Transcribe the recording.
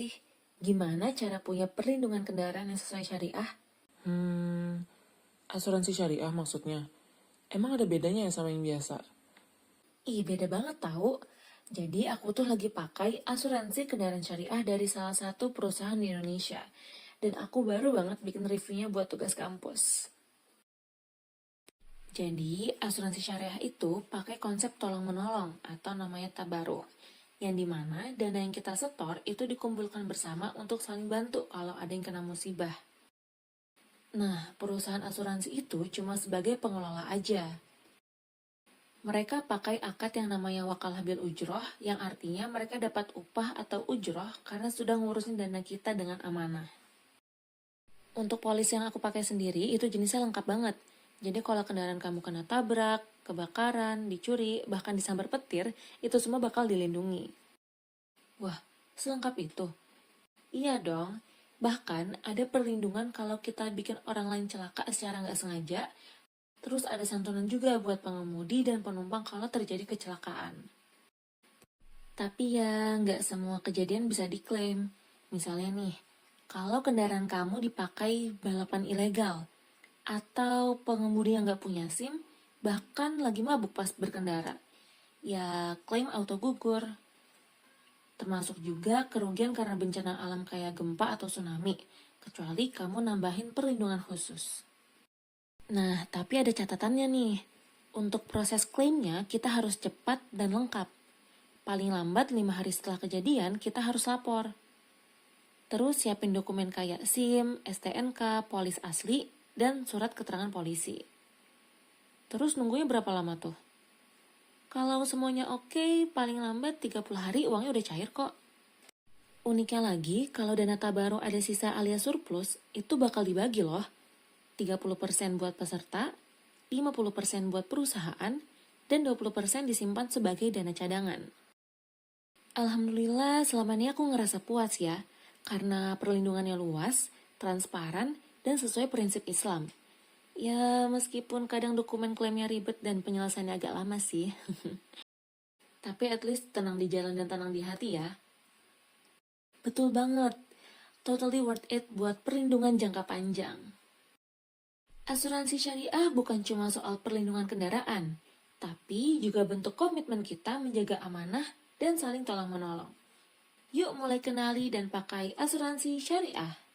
sih? Gimana cara punya perlindungan kendaraan yang sesuai syariah? Asuransi syariah maksudnya. Emang ada bedanya ya sama yang biasa? Ih, beda banget tahu. Jadi aku tuh lagi pakai asuransi kendaraan syariah dari salah satu perusahaan di Indonesia. Dan aku baru banget bikin reviewnya buat tugas kampus. Jadi, asuransi syariah itu pakai konsep tolong-menolong atau namanya tabaruk. Yang dimana dana yang kita setor itu dikumpulkan bersama untuk saling bantu kalau ada yang kena musibah. Nah, perusahaan asuransi itu cuma sebagai pengelola aja. Mereka pakai akad yang namanya wakalah bil ujroh, yang artinya mereka dapat upah atau ujroh karena sudah ngurusin dana kita dengan amanah. Untuk polis yang aku pakai sendiri, itu jenisnya lengkap banget. Jadi kalau kendaraan kamu kena tabrak, kebakaran, dicuri, bahkan disambar petir, itu semua bakal dilindungi. Wah, selengkap itu? Iya dong. Bahkan ada perlindungan kalau kita bikin orang lain celaka secara nggak sengaja. Terus ada santunan juga buat pengemudi dan penumpang kalau terjadi kecelakaan. Tapi ya, nggak semua kejadian bisa diklaim. Misalnya nih, kalau kendaraan kamu dipakai balapan ilegal, atau pengemudi yang nggak punya SIM, bahkan lagi mabuk pas berkendara, ya klaim auto gugur. Termasuk juga kerugian karena bencana alam kayak gempa atau tsunami, kecuali kamu nambahin perlindungan khusus. Nah, tapi ada catatannya nih. Untuk proses klaimnya, kita harus cepat dan lengkap. Paling lambat 5 hari setelah kejadian, kita harus lapor. Terus siapin dokumen kayak SIM, STNK, polis asli, dan surat keterangan polisi. Terus nunggunya berapa lama tuh? Kalau semuanya oke, paling lambat 30 hari uangnya udah cair kok. Uniknya lagi, kalau dana tabaruk ada sisa alias surplus, itu bakal dibagi loh. 30% buat peserta, 50% buat perusahaan, dan 20% disimpan sebagai dana cadangan. Alhamdulillah selama ini aku ngerasa puas ya, karena perlindungannya luas, transparan, dan sesuai prinsip Islam. Ya meskipun kadang dokumen klaimnya ribet dan penyelesaiannya agak lama sih. Tapi at least tenang di jalan dan tenang di hati ya. Betul banget, totally worth it buat perlindungan jangka panjang. Asuransi syariah bukan cuma soal perlindungan kendaraan, tapi juga bentuk komitmen kita menjaga amanah dan saling tolong-menolong. Yuk mulai kenali dan pakai asuransi syariah.